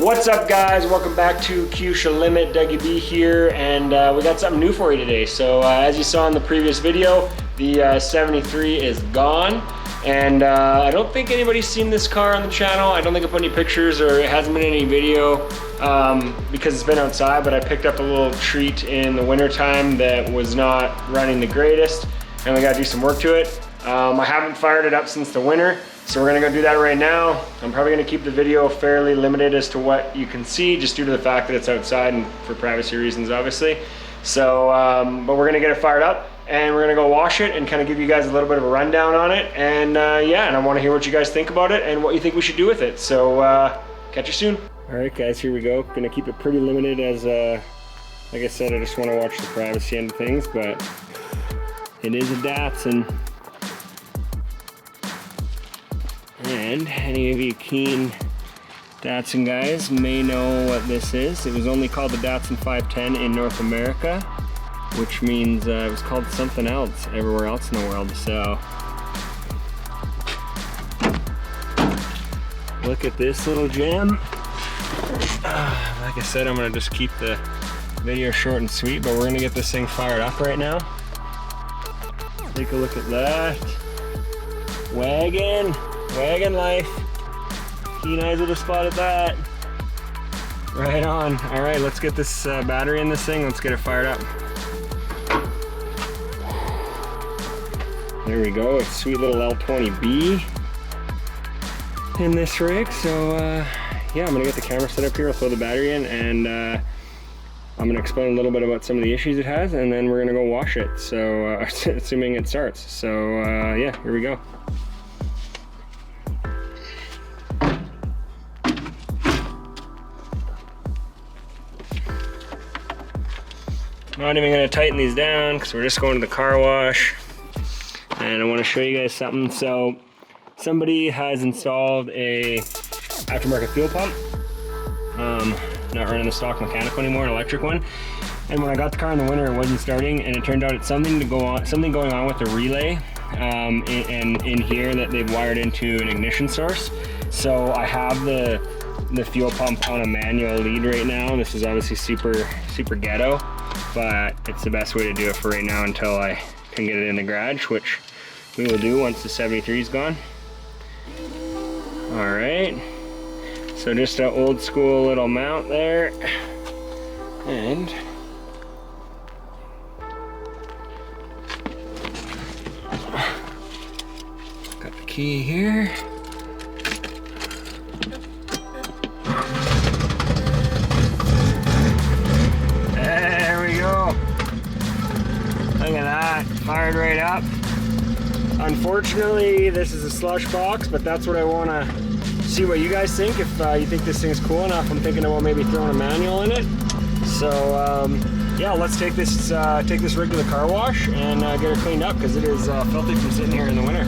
What's up, guys? Welcome back to Kyusha Limit. Dougie B here, and we got something new for you today. So as you saw in the previous video, the 73 is gone, and I don't think anybody's seen this car on the channel. I don't think I put any pictures, or it hasn't been any video because it's been outside, but I picked up a little treat in the winter time that was not running the greatest, and we got to do some work to it. I haven't fired it up since the winter, so we're gonna go do that right now. I'm probably gonna keep the video fairly limited as to what you can see, just due to the fact that it's outside and for privacy reasons, obviously. So, but we're gonna get it fired up and we're gonna go wash it and kind of give you guys a little bit of a rundown on it. And yeah, and I wanna hear what you guys think about it and what you think we should do with it. So, catch you soon. All right, guys, here we go. Gonna keep it pretty limited as, like I said, I just wanna watch the privacy end of things, but it is a Datsun. And any of you keen Datsun guys may know what this is. It was only called the Datsun 510 in North America, which means it was called something else everywhere else in the world. So look at this little gem. Like I said, I'm gonna just keep the video short and sweet, but we're gonna get this thing fired up right now. Take a look at that. Wagon life. Keen eyes would have spotted that. Right on. All right, let's get this battery in this thing. Let's get it fired up. There we go. It's sweet little L20B in this rig. So yeah, I'm gonna get the camera set up here. I'll throw the battery in, and I'm gonna explain a little bit about some of the issues it has, and then we're gonna go wash it. So assuming it starts. So yeah, here we go. Not even going to tighten these down because we're just going to the car wash, and I want to show you guys something. So somebody has installed a aftermarket fuel pump, not running the stock mechanical anymore, an electric one. And when I got the car in the winter, it wasn't starting, and it turned out it's something going on with the relay in here that they've wired into an ignition source. So I have the fuel pump on a manual lead right now. This is obviously super ghetto, but it's the best way to do it for right now until I can get it in the garage, which we will do once the 73 is gone. All right, so just an old school little mount there, and got the key here. Look at that, fired right up. Unfortunately, this is a slush box, but that's what I want to see what you guys think. If you think this thing's cool enough, I'm thinking about maybe throwing a manual in it. So yeah, let's take this rig to the car wash and get it cleaned up, because it is filthy from sitting here in the winter.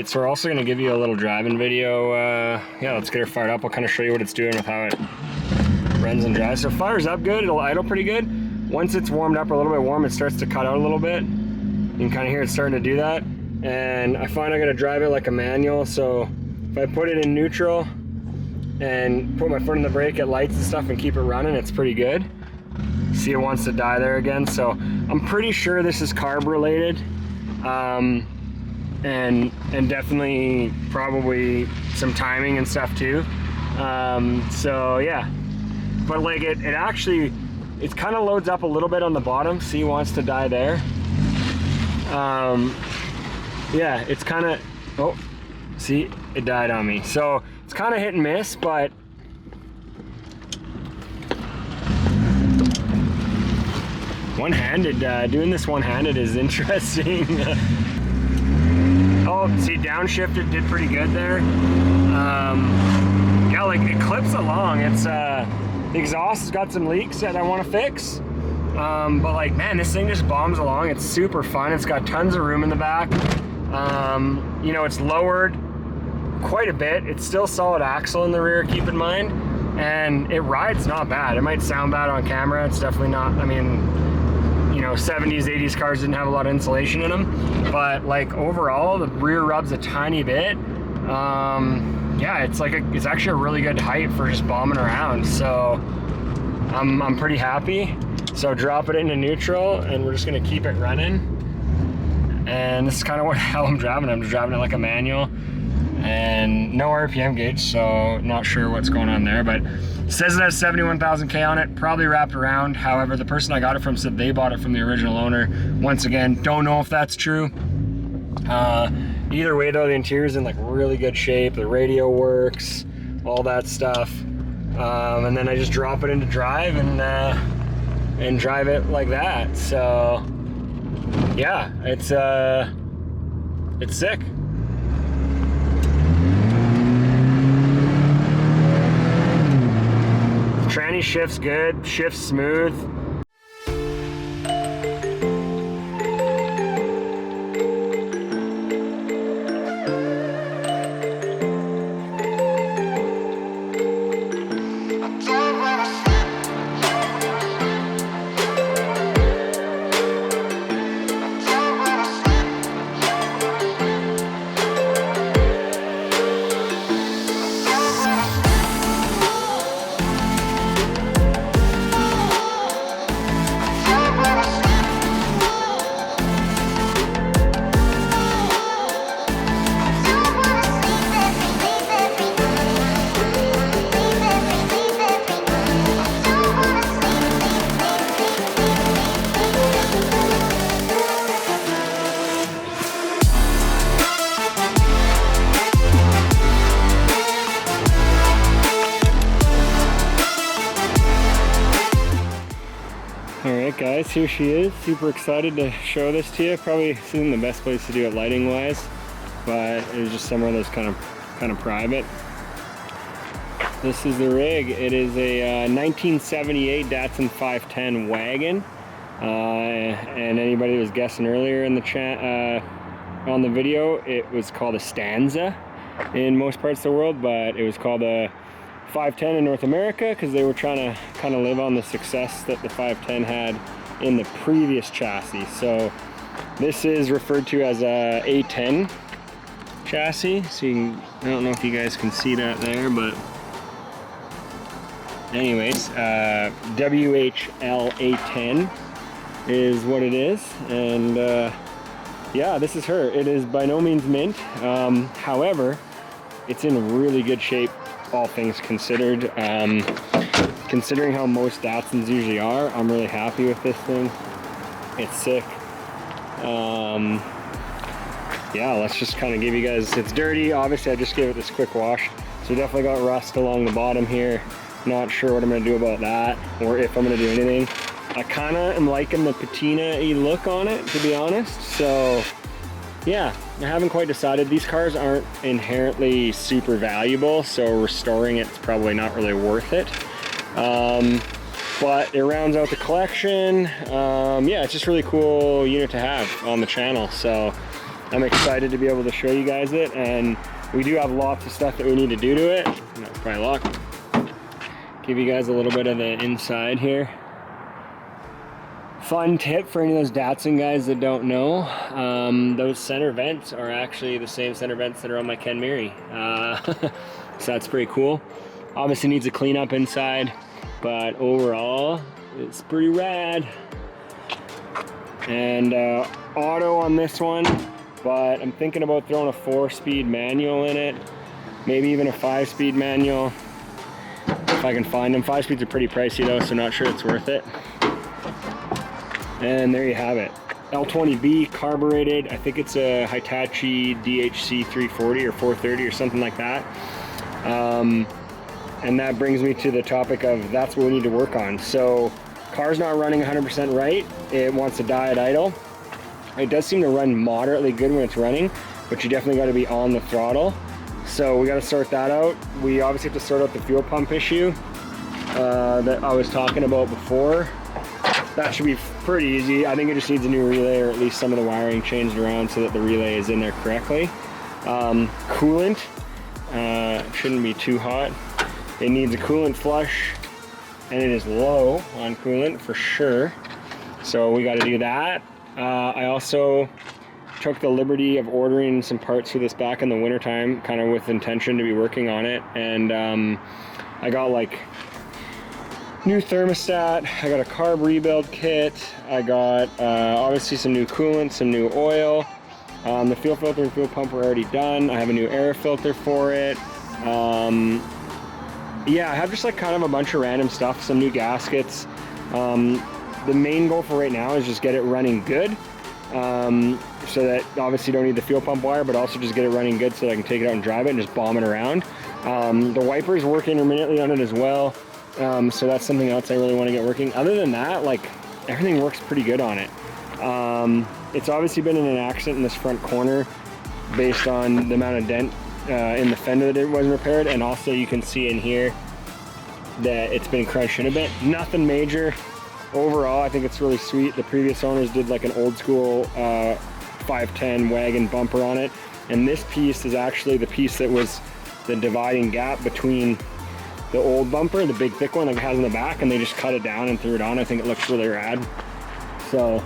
So we're also going to give you a little driving video. Yeah, let's get her fired up. I'll kind of show you what it's doing with how it runs and drives. So it fires up good, it'll idle pretty good. Once it's warmed up a little bit warm, it starts to cut out a little bit. You can kind of hear it starting to do that. And I find I'm going to drive it like a manual. So if I put it in neutral and put my foot on the brake, it lights and stuff and keep it running, it's pretty good. See, it wants to die there again. So I'm pretty sure this is carb related. And definitely probably some timing and stuff too. So yeah, but like it kind of loads up a little bit on the bottom. See, it wants to die there. Yeah, it's kind of, oh, see, it died on me. So it's kind of hit and miss, but One-handed, doing this one-handed is interesting. Oh, see, downshifted did pretty good there. Yeah, like it clips along. It's the exhaust has got some leaks that I want to fix. But like, man, this thing just bombs along. It's super fun. It's got tons of room in the back. You know, it's lowered quite a bit. It's still solid axle in the rear, keep in mind. And it rides not bad. It might sound bad on camera. It's definitely not, I mean, you know, 70s, 80s cars didn't have a lot of insulation in them. But like overall, the rear rubs a tiny bit. Yeah, it's actually a really good height for just bombing around. So I'm pretty happy. So drop it into neutral and we're just gonna keep it running. And this is kind of how I'm driving. I'm just driving it like a manual and no RPM gauge, so not sure what's going on there, but it says it has 71,000 K on it, probably wrapped around. However, the person I got it from said they bought it from the original owner. Once again, don't know if that's true. Either way though, the interior's in like really good shape. The radio works, all that stuff. And then I just drop it into drive and drive it like that. So yeah, it's sick. Tranny shifts good, shifts smooth. Alright guys, here she is. Super excited to show this to you. Probably this isn't the best place to do it lighting wise, but it was just somewhere that's kind of private. This is the rig. It is a 1978 Datsun 510 Wagon. And anybody that was guessing earlier in the chat on the video, it was called a Stanza in most parts of the world, but it was called a 510 in North America because they were trying to kind of live on the success that the 510 had in the previous chassis. So this is referred to as a A10 chassis. So you can, I don't know if you guys can see that there, but anyways, WHL A10 is what it is. And yeah, this is her. It is by no means mint. However, it's in really good shape, all things considered. Considering how most Datsuns usually are, I'm really happy with this thing. It's sick. Yeah, let's just kind of give you guys, it's dirty. Obviously, I just gave it this quick wash. So definitely got rust along the bottom here. Not sure what I'm gonna do about that, or if I'm gonna do anything. I kind of am liking the patina-y look on it, to be honest. So yeah, I haven't quite decided. These cars aren't inherently super valuable, so restoring it's probably not really worth it. But it rounds out the collection. Yeah, it's just really cool unit to have on the channel. So I'm excited to be able to show you guys it. And we do have lots of stuff that we need to do to it. That's probably locked. Give you guys a little bit of the inside here. Fun tip for any of those Datsun guys that don't know, those center vents are actually the same center vents that are on my Ken Miri. So that's pretty cool. Obviously needs a cleanup inside, but overall it's pretty rad. And auto on this one, but I'm thinking about throwing a 4-speed manual in it, maybe even a 5-speed manual if I can find them. 5 speeds are pretty pricey though, so not sure it's worth it. And there you have it. L20B carbureted. I think it's a Hitachi DHC 340 or 430 or something like that. And that brings me to the topic of that's what we need to work on. So Car's not running 100% right. It wants to die at idle. It does seem to run moderately good when it's running, but you definitely got to be on the throttle. So we got to sort that out. We obviously have to sort out the fuel pump issue that I was talking about before. That should be pretty easy. I think it just needs a new relay, or at least some of the wiring changed around so that the relay is in there correctly. Coolant shouldn't be too hot. It needs a coolant flush, and it is low on coolant for sure. So we got to do that. I also took the liberty of ordering some parts for this back in the wintertime, kind of with intention to be working on it. And I got like new thermostat, I got a carb rebuild kit, I got obviously some new coolant, some new oil. The fuel filter and fuel pump were already done. I have a new air filter for it. Yeah, I have just like kind of a bunch of random stuff, some new gaskets. The main goal for right now is just get it running good. So that obviously you don't need the fuel pump wire, but also just get it running good so that I can take it out and drive it and just bomb it around. The wipers work intermittently on it as well. So that's something else I really want to get working. Other than that, like, everything works pretty good on it. It's obviously been in an accident in this front corner based on the amount of dent in the fender that it wasn't repaired, and also you can see in here that it's been crunched in a bit. Nothing major. Overall, I think it's really sweet. The previous owners did like an old school 510 wagon bumper on it, and this piece is actually the piece that was the dividing gap between the old bumper, the big thick one like it has in the back, and they just cut it down and threw it on. I think it looks really rad. So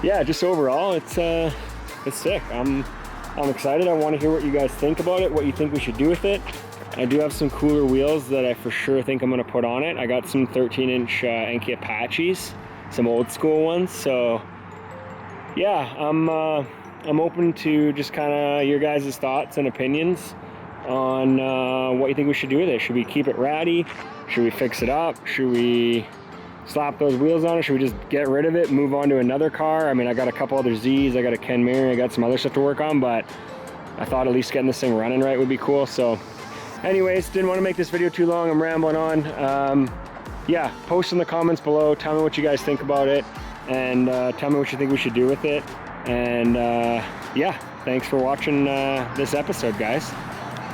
yeah, just overall it's sick. I'm excited. I want to hear what you guys think about it, what you think we should do with it. I do have some cooler wheels that I for sure think I'm going to put on it. I got some 13-inch Enki Apaches, some old school ones. So yeah, I'm open to just kind of your guys' thoughts and opinions on what you think we should do with it. Should we keep it ratty? Should we fix it up? Should we slap those wheels on it? Should we just get rid of it, move on to another car? I mean, I got a couple other Z's, I got a Ken Mary, I got some other stuff to work on, but I thought at least getting this thing running right would be cool. So anyways, didn't want to make this video too long. I'm rambling on. Yeah, post in the comments below. Tell me what you guys think about it, and tell me what you think we should do with it. And yeah, thanks for watching this episode, guys.